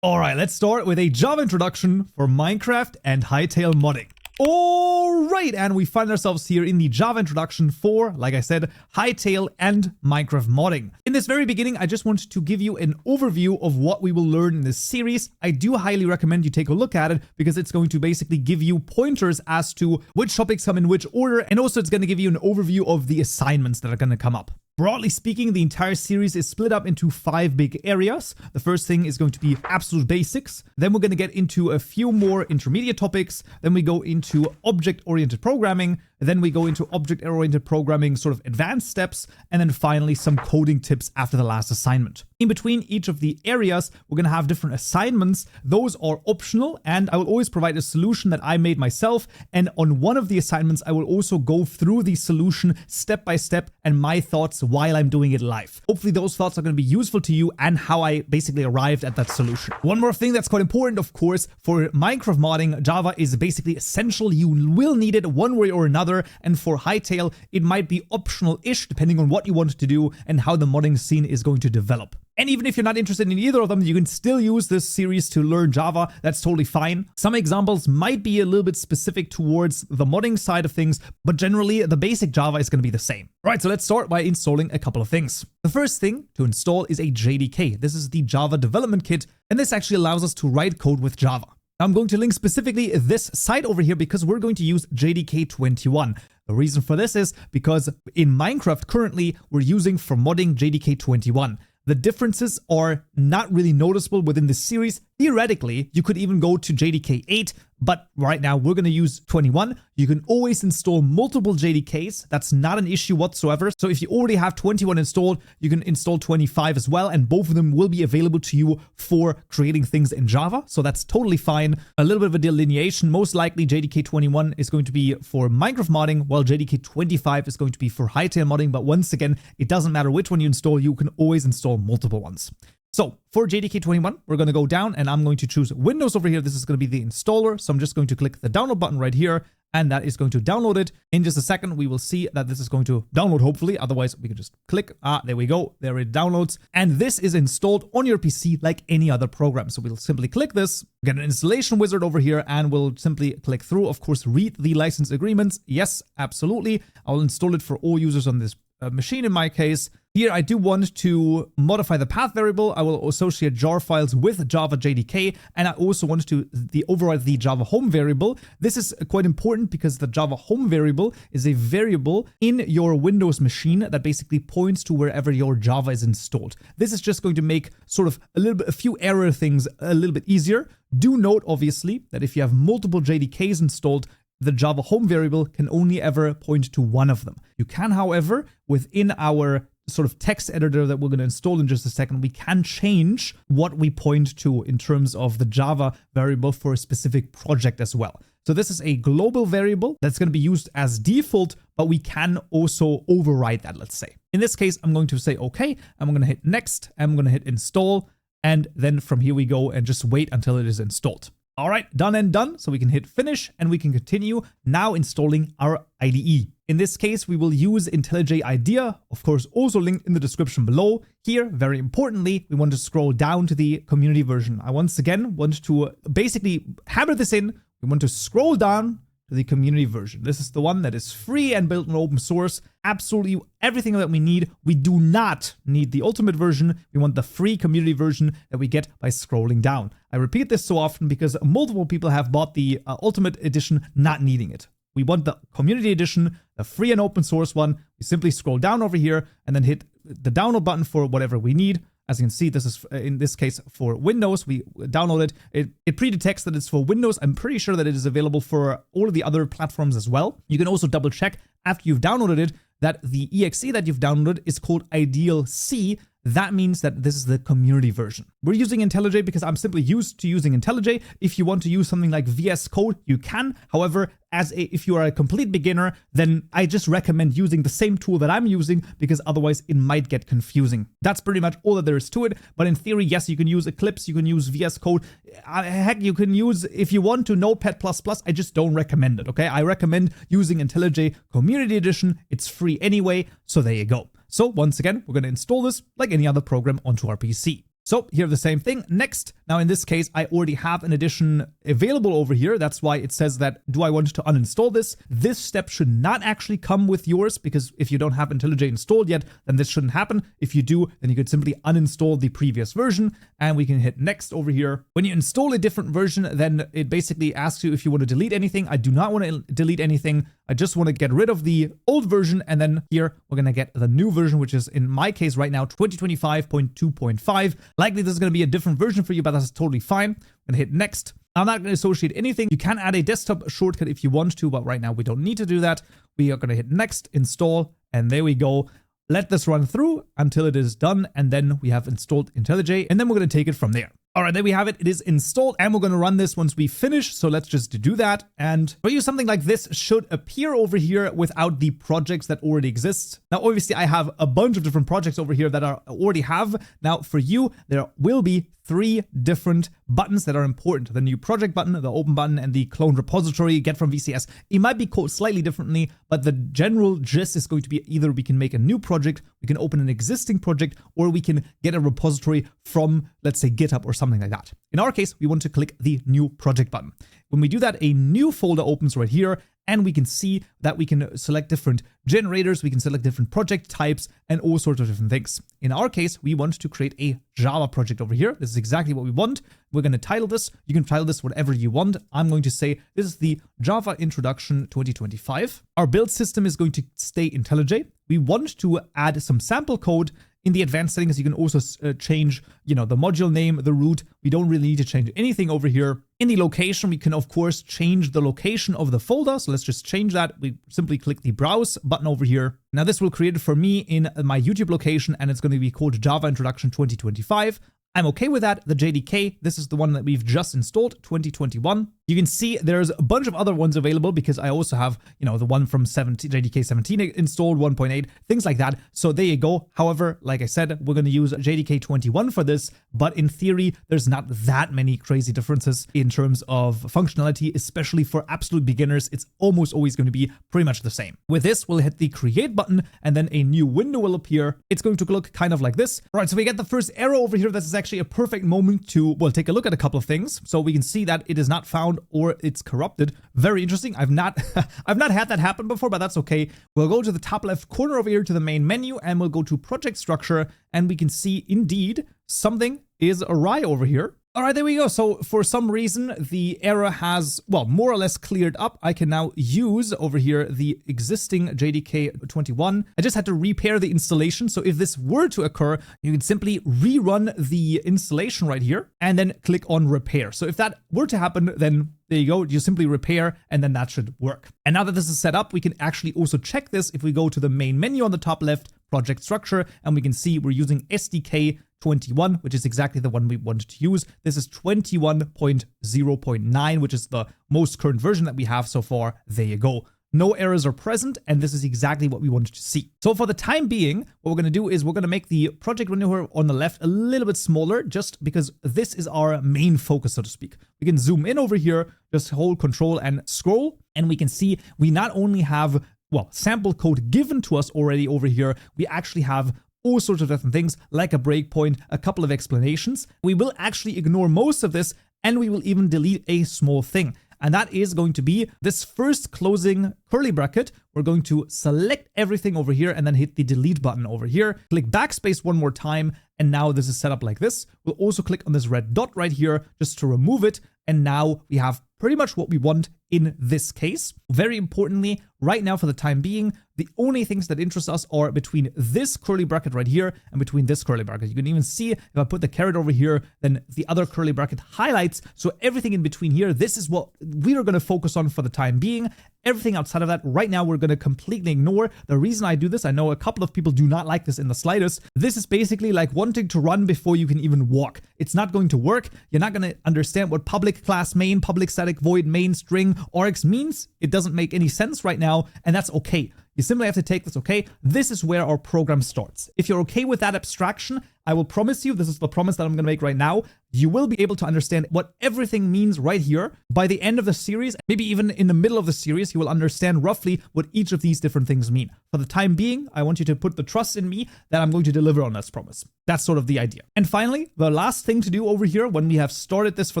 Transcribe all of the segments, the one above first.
All right, let's start with a Java introduction for Minecraft and Hytale modding. All right, and we find ourselves here in the Java introduction for, like I said, Hytale and Minecraft modding. In this very beginning, I just want to give you an overview of what we will learn in this series. I do highly recommend you take a look at it because it's going to basically give you pointers as to which topics come in which order, and also it's going to give you an overview of the assignments that are going to come up. Broadly speaking, the entire series is split up into 5 big areas. The first thing is going to be absolute basics. Then we're going to get into a few more intermediate topics. Then we go into object-oriented programming. Then we go into object-oriented programming sort of advanced steps. And then finally, some coding tips after the last assignment. In between each of the areas, we're going to have different assignments. Those are optional, and I will always provide a solution that I made myself. And on one of the assignments, I will also go through the solution step by step and my thoughts while I'm doing it live. Hopefully those thoughts are going to be useful to you and how I basically arrived at that solution. One more thing that's quite important, of course, for Minecraft modding, Java is basically essential. You will need it one way or another. And for Hytale, it might be optional-ish depending on what you want to do and how the modding scene is going to develop. And even if you're not interested in either of them, you can still use this series to learn Java. That's totally fine. Some examples might be a little bit specific towards the modding side of things, but generally the basic Java is going to be the same. Right, so let's start by installing a couple of things. The first thing to install is a JDK. This is the Java Development Kit, and this actually allows us to write code with Java. I'm going to link specifically this site over here because we're going to use JDK21. The reason for this is because in Minecraft currently we're using for modding JDK21. The differences are not really noticeable within this series. Theoretically, you could even go to JDK8, but right now we're going to use 21. You can always install multiple JDKs. That's not an issue whatsoever. So if you already have 21 installed, you can install 25 as well, and both of them will be available to you for creating things in Java. So that's totally fine. A little bit of a delineation. Most likely JDK21 is going to be for Minecraft modding, while JDK25 is going to be for Hytale modding. But once again, it doesn't matter which one you install. You can always install multiple ones. So for JDK21, we're going to go down and I'm going to choose Windows over here. This is going to be the installer. So I'm just going to click the download button right here, and that is going to download it. In just a second, we will see that this is going to download, hopefully. Otherwise, we can just click. There we go. There it downloads. And this is installed on your PC like any other program. So we'll simply click this, get an installation wizard over here, and we'll simply click through. Of course, read the license agreements. Yes, absolutely. I'll install it for all users on this machine in my case. Here, I do want to modify the path variable. I will associate jar files with Java JDK, and I also want to override the Java home variable. This is quite important because the Java home variable is a variable in your Windows machine that basically points to wherever your Java is installed. This is just going to make sort of a few error things a little bit easier. Do note, obviously, that if you have multiple JDKs installed, the Java home variable can only ever point to one of them. You can, however, within our sort of text editor that we're going to install in just a second, we can change what we point to in terms of the Java variable for a specific project as well. So this is a global variable that's going to be used as default, but we can also override that, let's say. In this case, I'm going to say, okay, I'm going to hit next, I'm going to hit install, and then from here we go and just wait until it is installed. All right, done and done. So we can hit finish and we can continue now installing our IDE. In this case, we will use IntelliJ Idea, of course, also linked in the description below. Here, very importantly, we want to scroll down to the community version. I once again want to basically hammer this in. We want to scroll down to the community version. This is the one that is free and built on open source. Absolutely everything that we need. We do not need the ultimate version. We want the free community version that we get by scrolling down. I repeat this so often because multiple people have bought the ultimate edition not needing it. We want the community edition, the free and open source one. We simply scroll down over here and then hit the download button for whatever we need. As you can see, this is in this case for Windows. We download it. It pre-detects that it's for Windows. I'm pretty sure that it is available for all of the other platforms as well. You can also double check after you've downloaded it that the exe that you've downloaded is called Ideal C. That means that this is the community version. We're using IntelliJ because I'm simply used to using IntelliJ. If you want to use something like VS Code, you can. However, if you are a complete beginner, then I just recommend using the same tool that I'm using because otherwise it might get confusing. That's pretty much all that there is to it. But in theory, yes, you can use Eclipse, you can use VS Code. Heck, you can use, if you want to, Notepad++. I just don't recommend it, okay? I recommend using IntelliJ Community Edition. It's free anyway, so there you go. So once again, we're going to install this like any other program onto our PC. So here the same thing. Next. Now in this case, I already have an edition available over here. That's why it says that, do I want to uninstall this? This step should not actually come with yours, because if you don't have IntelliJ installed yet, then this shouldn't happen. If you do, then you could simply uninstall the previous version, and we can hit next over here. When you install a different version, then it basically asks you if you want to delete anything. I do not want to delete anything. I just want to get rid of the old version, and then here we're going to get the new version, which is in my case right now 2025.2.5. Likely this is going to be a different version for you, but that's totally fine. I'm going to hit next. I'm not going to associate anything. You can add a desktop shortcut if you want to, but right now we don't need to do that. We are going to hit next, install, and there we go. Let this run through until it is done, and then we have installed IntelliJ, and then we're going to take it from there. All right, there we have it. It is installed, and we're going to run this once we finish. So let's just do that. And for you, something like this should appear over here without the projects that already exist. Now, obviously, I have a bunch of different projects over here that I already have. Now, for you, there will be 3 different buttons that are important. The new project button, the open button, and the clone repository, get from VCS. It might be called slightly differently, but the general gist is going to be either we can make a new project, we can open an existing project, or we can get a repository from, let's say, GitHub or something like that. In our case, we want to click the new project button. When we do that, a new folder opens right here, and we can see that we can select different generators, we can select different project types, and all sorts of different things. In our case, we want to create a Java project over here. This is exactly what we want. We're going to title this. You can title this whatever you want. I'm going to say this is the Java Introduction 2025. Our build system is going to stay IntelliJ. We want to add some sample code. In the advanced settings, you can also change, the module name, the root. We don't really need to change anything over here. In the location, we can, of course, change the location of the folder. So let's just change that. We simply click the browse button over here. Now this will create it for me in my YouTube location, and it's going to be called Java Introduction 2025. I'm okay with that. The JDK, this is the one that we've just installed, 2021. You can see there's a bunch of other ones available because I also have, the one from JDK 17 installed, 1.8, things like that. So there you go. However, like I said, we're going to use JDK21 for this, but in theory, there's not that many crazy differences in terms of functionality, especially for absolute beginners. It's almost always going to be pretty much the same. With this, we'll hit the create button, and then a new window will appear. It's going to look kind of like this. All right, so we get the first error over here. This is actually a perfect moment to, take a look at a couple of things. So we can see that it is not found or it's corrupted. Very interesting. I've not had that happen before, but that's okay. We'll go to the top left corner over here to the main menu, and we'll go to project structure, and we can see indeed something is awry over here. All right, there we go. So for some reason, the error has, more or less cleared up. I can now use over here the existing JDK21. I just had to repair the installation. So if this were to occur, you can simply rerun the installation right here and then click on repair. So if that were to happen, then there you go. You simply repair, and then that should work. And now that this is set up, we can actually also check this if we go to the main menu on the top left, project structure, and we can see we're using SDK 21, which is exactly the one we wanted to use. This is 21.0.9, which is the most current version that we have so far. There you go. No errors are present, and this is exactly what we wanted to see. So for the time being, what we're going to do is we're going to make the project window here on the left a little bit smaller, just because this is our main focus, so to speak. We can zoom in over here, just hold Control and scroll, and we can see we not only have, sample code given to us already over here, we actually have all sorts of different things, like a breakpoint, a couple of explanations. We will actually ignore most of this, and we will even delete a small thing. And that is going to be this first closing curly bracket. We're going to select everything over here and then hit the delete button over here. Click backspace one more time, and now this is set up like this. We'll also click on this red dot right here just to remove it. And now we have pretty much what we want in this case. Very importantly, right now for the time being, the only things that interest us are between this curly bracket right here and between this curly bracket. You can even see if I put the caret over here, then the other curly bracket highlights. So everything in between here, this is what we are going to focus on for the time being. Everything outside of that, right now, we're going to completely ignore. The reason I do this, I know a couple of people do not like this in the slightest. This is basically like wanting to run before you can even walk. It's not going to work. You're not going to understand what public class main, public static void main string args means. It doesn't make any sense right now, and that's okay. You simply have to take this, okay? This is where our program starts. If you're okay with that abstraction, I will promise you, this is the promise that I'm going to make right now, you will be able to understand what everything means right here. By the end of the series, maybe even in the middle of the series, you will understand roughly what each of these different things mean. For the time being, I want you to put the trust in me that I'm going to deliver on this promise. That's sort of the idea. And finally, the last thing to do over here when we have started this for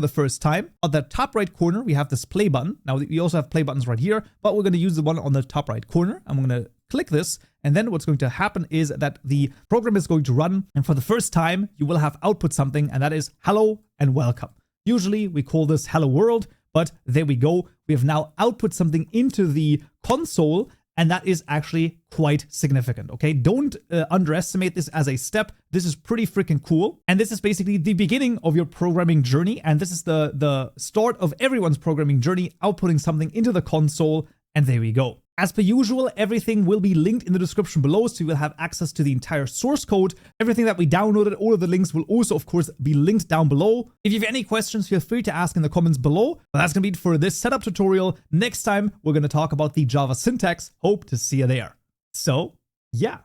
the first time, at the top right corner, we have this play button. Now, we also have play buttons right here, but we're going to use the one on the top right corner. I'm going to click this, and then what's going to happen is that the program is going to run, and for the first time, you will have output something, and that is hello and welcome. Usually, we call this hello world, but there we go. We have now output something into the console, and that is actually quite significant, okay? Don't underestimate this as a step. This is pretty freaking cool. And this is basically the beginning of your programming journey, and this is the start of everyone's programming journey, outputting something into the console, and there we go. As per usual, everything will be linked in the description below, so you will have access to the entire source code. Everything that we downloaded, all of the links will also, of course, be linked down below. If you have any questions, feel free to ask in the comments below. But that's going to be it for this setup tutorial. Next time, we're going to talk about the Java syntax. Hope to see you there. So, yeah.